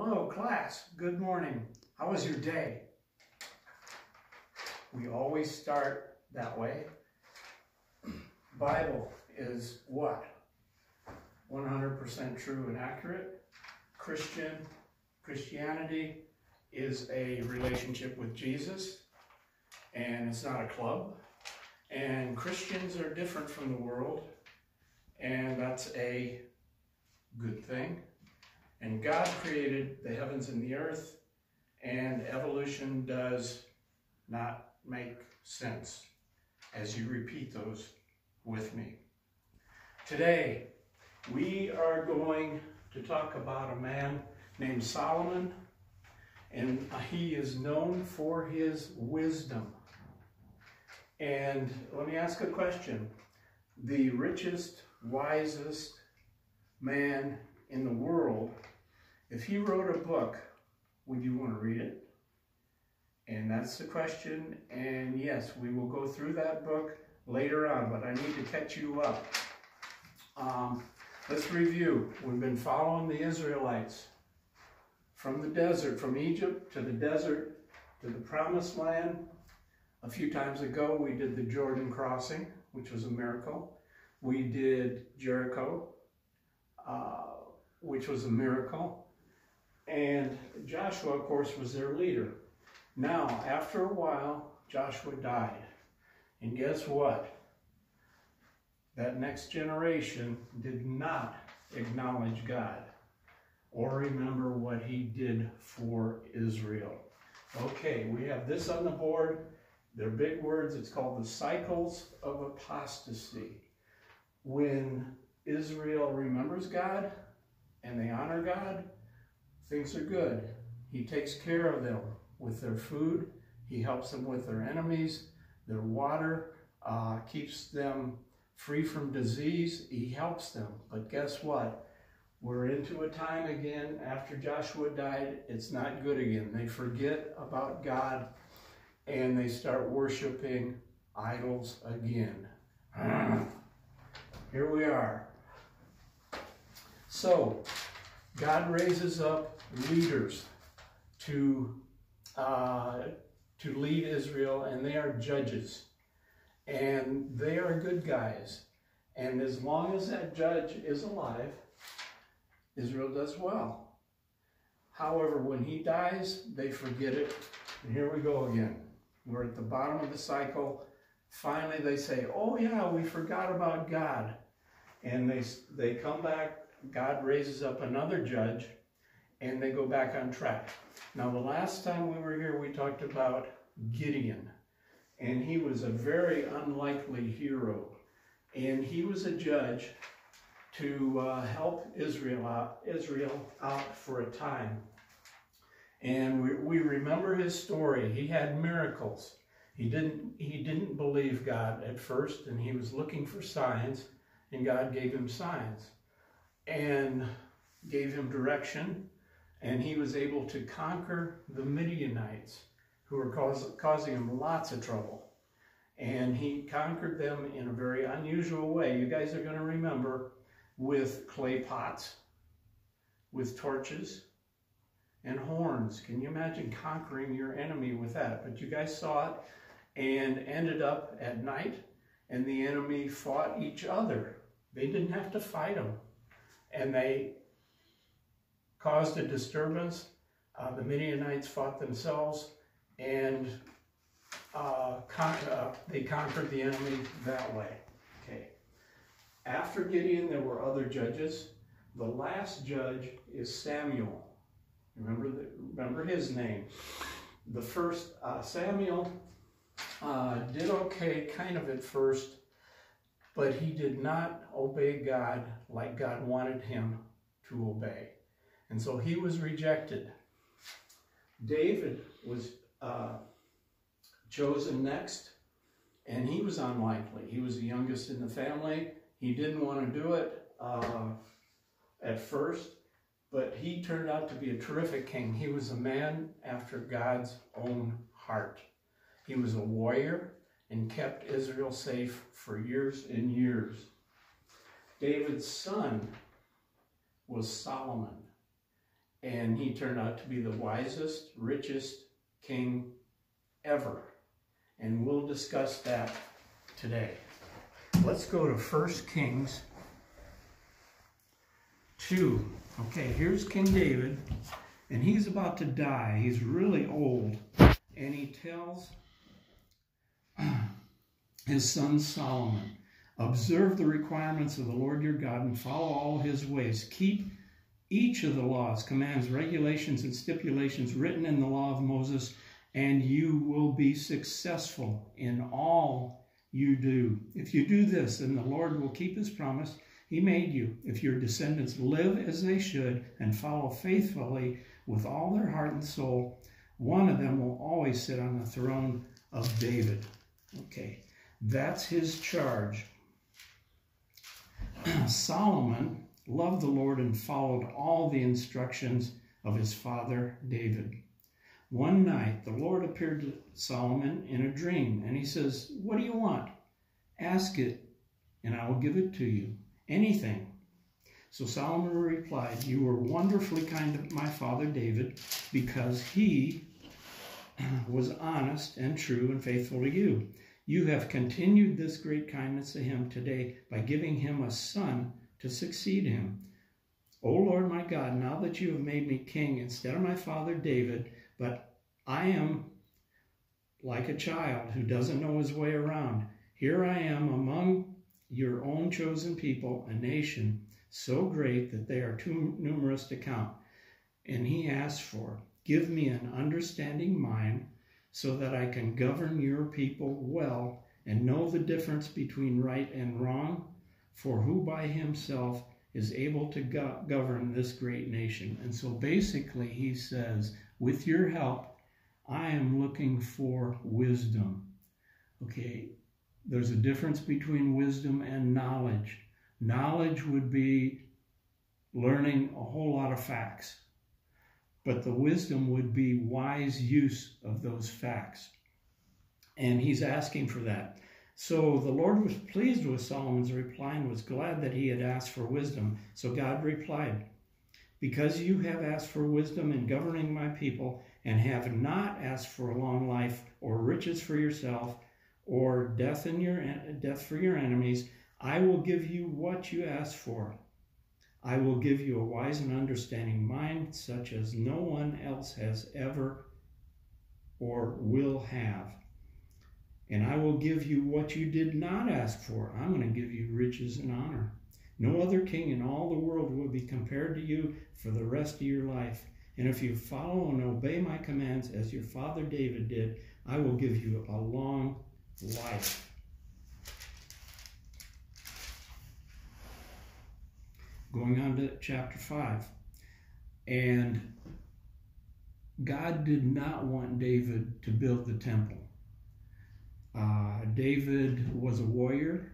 Hello, class. Good morning. How was your day? We always start that way. Bible is what? 100% true and accurate. Christianity is a relationship with Jesus, and it's not a club. And Christians are different from the world, and that's a good thing. And God created the heavens and the earth, and evolution does not make sense as you repeat those with me. Today, we are going to talk about a man named Solomon, and he is known for his wisdom. And let me ask a question. The richest, wisest man in the world, if he wrote a book, would you want to read it? And that's the question. And yes, we will go through that book later on, but I need to catch you up. Let's review. We've been following the Israelites from the desert, from Egypt to the desert to the Promised Land. A few times ago, we did the Jordan crossing, which was a miracle. We did Jericho, which was a miracle. And Joshua, of course, was their leader. Now, after a while, Joshua died. And guess what? That next generation did not acknowledge God or remember what he did for Israel. Okay, we have this on the board. They're big words. It's called the cycles of apostasy. When Israel remembers God and they honor God, things are good. He takes care of them with their food. He helps them with their enemies. Their water keeps them free from disease. He helps them. But guess what? We're into a time again after Joshua died. It's not good again. They forget about God and they start worshiping idols again. Here we are. So, God raises up leaders to lead Israel, and they are judges. And they are good guys. And as long as that judge is alive, Israel does well. However, when he dies, they forget it. And here we go again. We're at the bottom of the cycle. Finally, they say, oh yeah, we forgot about God. And they come back. God raises up another judge, and they go back on track. Now, the last time we were here, we talked about Gideon. And he was a very unlikely hero. And he was a judge to help Israel out for a time. And we remember his story. He had miracles. He didn't believe God at first, and he was looking for signs, and God gave him signs and gave him direction, and he was able to conquer the Midianites, who were causing him lots of trouble. And he conquered them in a very unusual way. You guys are going to remember, with clay pots, with torches, and horns. Can you imagine conquering your enemy with that? But you guys saw it, and ended up at night, and the enemy fought each other. They didn't have to fight them. And they caused a disturbance. The Midianites fought themselves, and they conquered the enemy that way. Okay. After Gideon, there were other judges. The last judge is Samuel. Remember his name. The first, Samuel did okay kind of at first, but he did not obey God like God wanted him to obey. And so he was rejected. David was chosen next, and he was unlikely. He was the youngest in the family. He didn't want to do it at first, but he turned out to be a terrific king. He was a man after God's own heart. He was a warrior and kept Israel safe for years and years. David's son was Solomon. And he turned out to be the wisest, richest king ever. And we'll discuss that today. Let's go to 1 Kings 2. Okay, here's King David, and he's about to die. He's really old. And he tells his son Solomon, observe the requirements of the Lord your God and follow all his ways. Keep each of the laws, commands, regulations, and stipulations written in the law of Moses, and you will be successful in all you do. If you do this, then the Lord will keep his promise he made you. If your descendants live as they should and follow faithfully with all their heart and soul, one of them will always sit on the throne of David. Okay, that's his charge. Solomon loved the Lord and followed all the instructions of his father David. One night, the Lord appeared to Solomon in a dream, and he says, what do you want? Ask it, and I will give it to you. Anything. So Solomon replied, you were wonderfully kind to my father David, because he was honest and true and faithful to you. You have continued this great kindness to him today by giving him a son to succeed him. O Lord my God, now that you have made me king instead of my father David, but I am like a child who doesn't know his way around. Here I am among your own chosen people, a nation so great that they are too numerous to count. And he asked for, give me an understanding mind so that I can govern your people well and know the difference between right and wrong, for who by himself is able to govern this great nation. And so basically he says, with your help, I am looking for wisdom. Okay, there's a difference between wisdom and knowledge. Knowledge would be learning a whole lot of facts, but the wisdom would be wise use of those facts. And he's asking for that. So the Lord was pleased with Solomon's reply and was glad that he had asked for wisdom. So God replied, because you have asked for wisdom in governing my people and have not asked for a long life or riches for yourself or death for your enemies, I will give you what you asked for. I will give you a wise and understanding mind such as no one else has ever or will have. And I will give you what you did not ask for. I'm going to give you riches and honor. No other king in all the world will be compared to you for the rest of your life. And if you follow and obey my commands as your father David did, I will give you a long life. Going on to chapter 5. And God did not want David to build the temple. David was a warrior,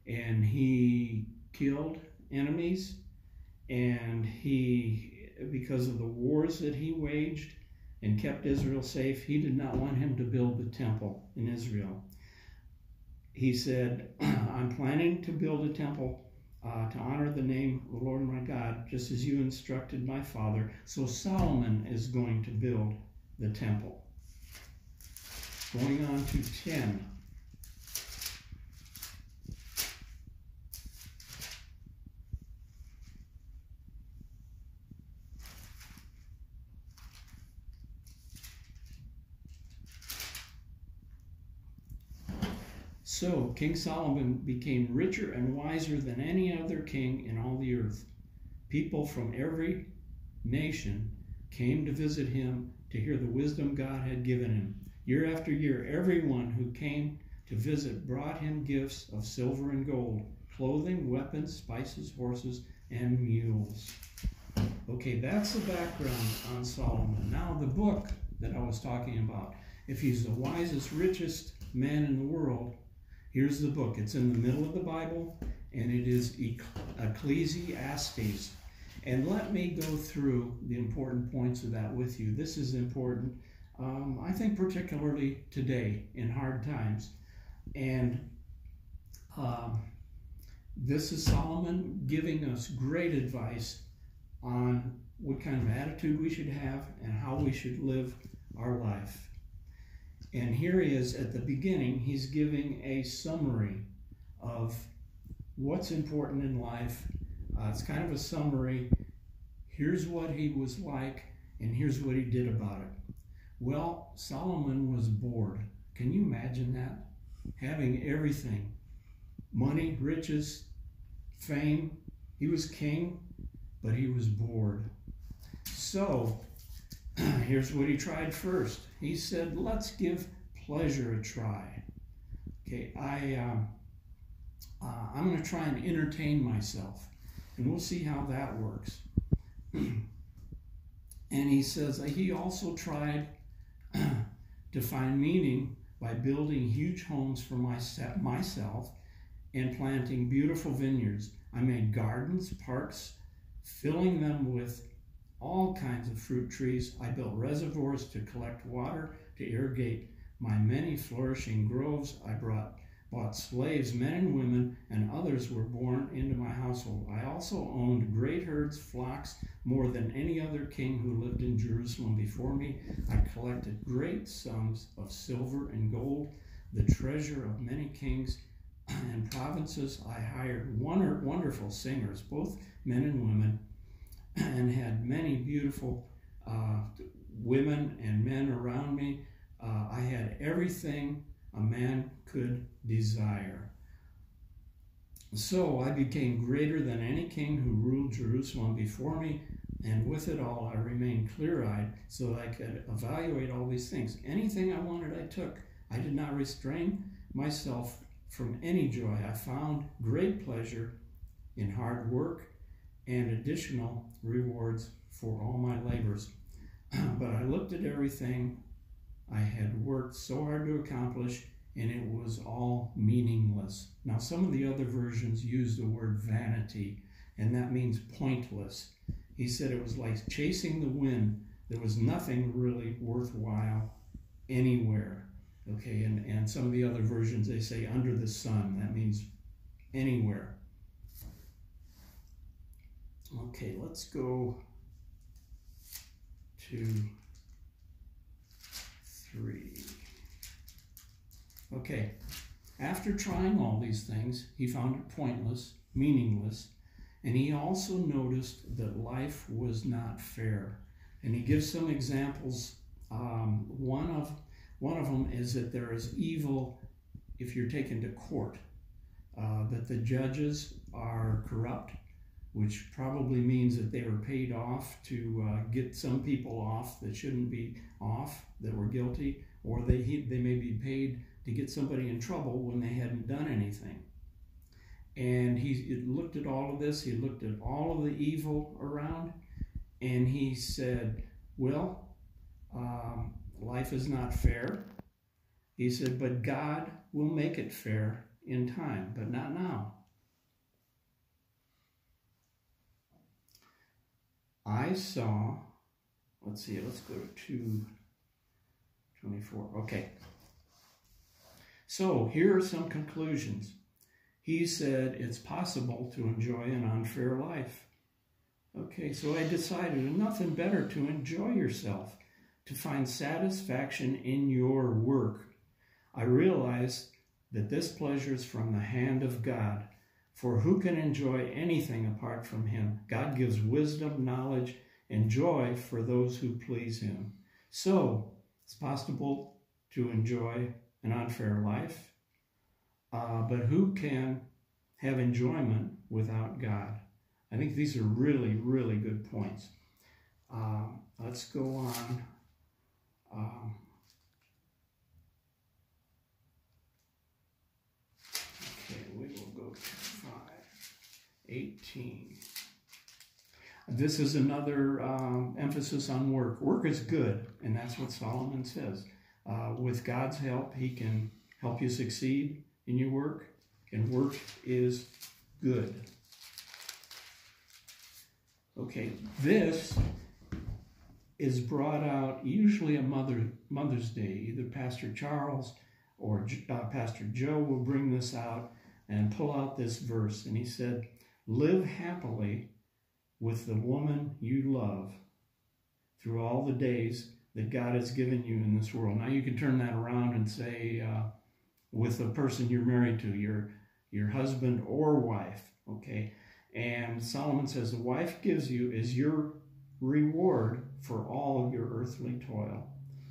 and he killed enemies, and because of the wars that he waged and kept Israel safe, he did not want him to build the temple in Israel. He said, I'm planning to build a temple to honor the name of the Lord my God, just as you instructed my father. So Solomon is going to build the temple. Going on to 10. So King Solomon became richer and wiser than any other king in all the earth. People from every nation came to visit him to hear the wisdom God had given him. Year after year, everyone who came to visit brought him gifts of silver and gold, clothing, weapons, spices, horses, and mules. Okay, that's the background on Solomon. Now the book that I was talking about. If he's the wisest, richest man in the world, here's the book. It's in the middle of the Bible, and it is Ecclesiastes. And let me go through the important points of that with you. This is important, I think particularly today in hard times. And this is Solomon giving us great advice on what kind of attitude we should have and how we should live our life. And here he is at the beginning. He's giving a summary of what's important in life. It's kind of a summary. Here's what he was like, and here's what he did about it. Well, Solomon was bored. Can you imagine that? Having everything. Money, riches, fame. He was king, but he was bored. So, here's what he tried first. He said, let's give pleasure a try. Okay, I'm going to try and entertain myself, and we'll see how that works. And he says that he also tried to find meaning by building huge homes for myself and planting beautiful vineyards. I made gardens, parks, filling them with all kinds of fruit trees. I built reservoirs to collect water to irrigate my many flourishing groves. I bought slaves, men and women, and others were born into my household. I also owned great herds, flocks, more than any other king who lived in Jerusalem before me. I collected great sums of silver and gold, the treasure of many kings and provinces. I hired wonderful singers, both men and women, and had many beautiful women and men around me. I had everything a man could desire. So I became greater than any king who ruled Jerusalem before me, and with it all I remained clear-eyed so that I could evaluate all these things. Anything I wanted I took. I did not restrain myself from any joy. I found great pleasure in hard work and additional rewards for all my labors. But I looked at everything I had worked so hard to accomplish, and it was all meaningless. Now, some of the other versions use the word vanity, and that means pointless. He said it was like chasing the wind. There was nothing really worthwhile anywhere. Okay, and some of the other versions, they say under the sun. That means anywhere. Okay, let's go to 3. Okay, after trying all these things, he found it pointless, meaningless, and he also noticed that life was not fair. And he gives some examples. One of them is that there is evil if you're taken to court, that the judges are corrupt, which probably means that they were paid off to get some people off that shouldn't be off, that were guilty, or they may be paid to get somebody in trouble when they hadn't done anything. And he looked at all of this, he looked at all of the evil around, and he said, well, life is not fair. He said, but God will make it fair in time, but not now. I saw, let's go to 2:24. Okay. So here are some conclusions. He said it's possible to enjoy an unfair life. Okay, so I decided nothing better to enjoy yourself, to find satisfaction in your work. I realized that this pleasure is from the hand of God. For who can enjoy anything apart from him? God gives wisdom, knowledge, and joy for those who please him. So it's possible to enjoy an unfair life, but who can have enjoyment without God? I think these are really, really good points. Let's go on. Okay, we will go to 5:18. This is another emphasis on work. Work is good, and that's what Solomon says. With God's help, he can help you succeed in your work, and work is good. Okay, this is brought out usually on Mother's Day. Either Pastor Charles or Pastor Joe will bring this out and pull out this verse. And he said, live happily with the woman you love through all the days that God has given you in this world. Now you can turn that around and say, with the person you're married to, your husband or wife, okay? And Solomon says the wife gives you is your reward for all of your earthly toil.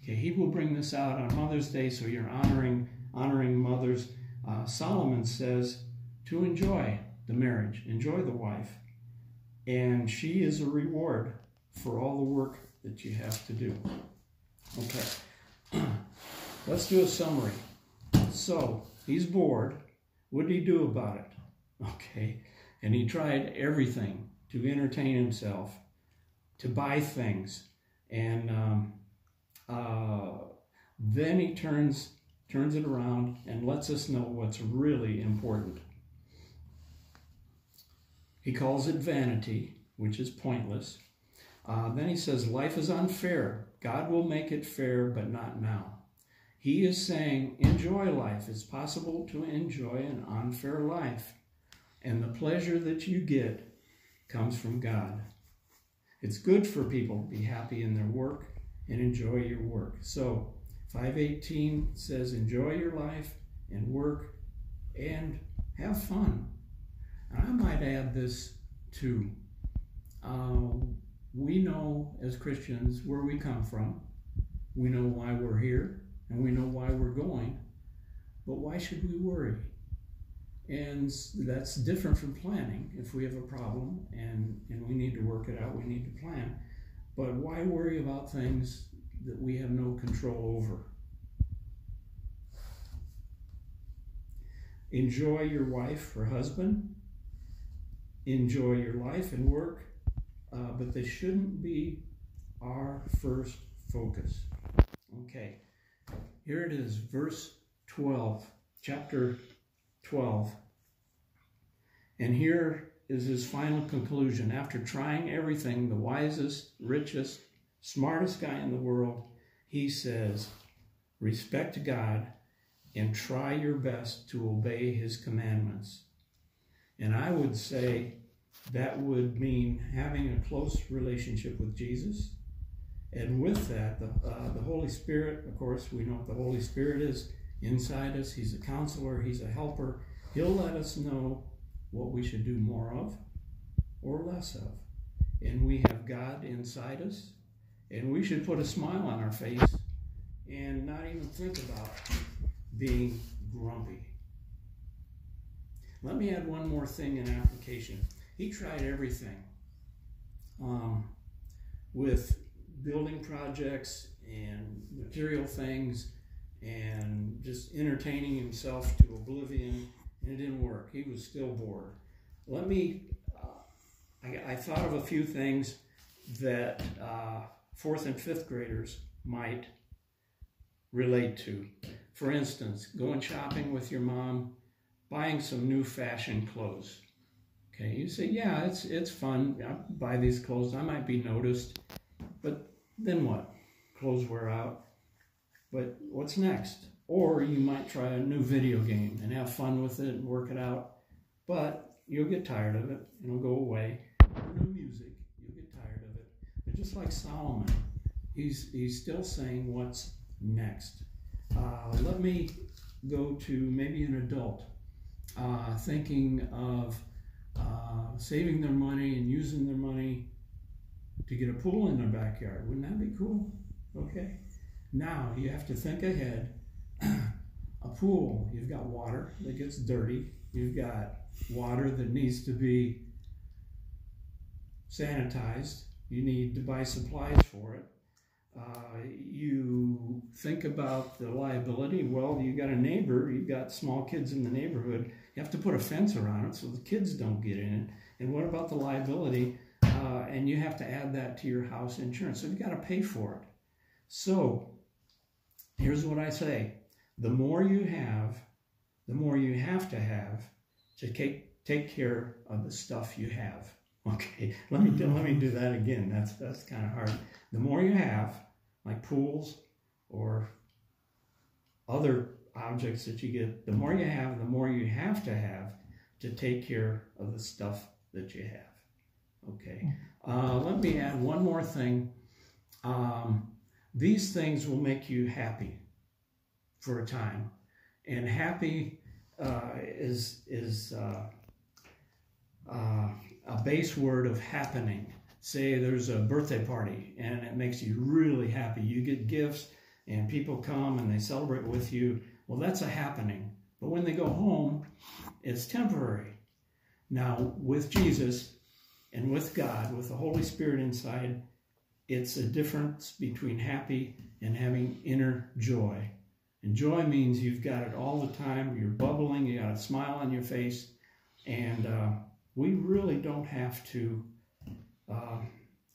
Okay, he will bring this out on Mother's Day, so you're honoring mothers. Solomon says to enjoy the marriage, enjoy the wife, and she is a reward for all the work that you have to do. Okay, let's do a summary. So, he's bored. What did he do about it? Okay, and he tried everything to entertain himself, to buy things, and then he turns it around and lets us know what's really important. He calls it vanity, which is pointless. Then he says life is unfair. God will make it fair, but not now. He is saying enjoy life. It's possible to enjoy an unfair life. And the pleasure that you get comes from God. It's good for people to be happy in their work and enjoy your work. So 5:18 says enjoy your life and work and have fun. And I might add this too. We know as Christians where we come from. We know why we're here and we know why we're going. But why should we worry? And that's different from planning. If we have a problem and we need to work it out, we need to plan. But why worry about things that we have no control over? Enjoy your wife or husband. Enjoy your life and work. But they shouldn't be our first focus. Okay, here it is, verse 12, chapter 12. And here is his final conclusion. After trying everything, the wisest, richest, smartest guy in the world, he says, respect God and try your best to obey his commandments. And I would say that would mean having a close relationship with Jesus. And with that, the Holy Spirit, of course, we know what the Holy Spirit is inside us. He's a counselor. He's a helper. He'll let us know what we should do more of or less of. And we have God inside us. And we should put a smile on our face and not even think about being grumpy. Let me add one more thing in application. He tried everything with building projects and material things and just entertaining himself to oblivion, and it didn't work. He was still bored. I thought of a few things that 4th and 5th graders might relate to. For instance, going shopping with your mom, buying some new fashion clothes. Okay, you say, yeah, it's fun. I buy these clothes. I might be noticed. But then what? Clothes wear out. But what's next? Or you might try a new video game and have fun with it and work it out. But you'll get tired of it. It'll go away. Or new music. You'll get tired of it. But just like Solomon, he's still saying what's next. Let me go to maybe an adult thinking of saving their money and using their money to get a pool in their backyard. Wouldn't that be cool? Okay. Now you have to think ahead. A pool, you've got water that gets dirty. You've got water that needs to be sanitized. You need to buy supplies for it. You think about the liability. Well, you got a neighbor, you've got small kids in the neighborhood. You have to put a fence around it so the kids don't get in it. And what about the liability? And you have to add that to your house insurance. So you've got to pay for it. So here's what I say. The more you have, the more you have to take care of the stuff you have. Okay, let me do that again. That's kind of hard. The more you have, like pools or other objects that you get, the more you have to take care of the stuff that you have. Okay. Let me add one more thing. These things will make you happy for a time. And happy is a base word of happening. Say there's a birthday party and it makes you really happy. You get gifts and people come and they celebrate with you. Well, that's a happening. But when they go home, it's temporary. Now, with Jesus and with God, with the Holy Spirit inside, it's a difference between happy and having inner joy. And joy means you've got it all the time. You're bubbling. You got a smile on your face. And we really don't have to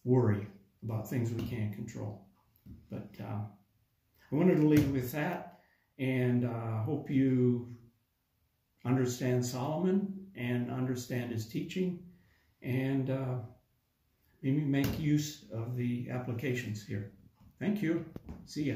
worry about things we can't control. But I wanted to leave with that, and hope you understand Solomon and understand his teaching, and maybe make use of the applications here. Thank you. See ya.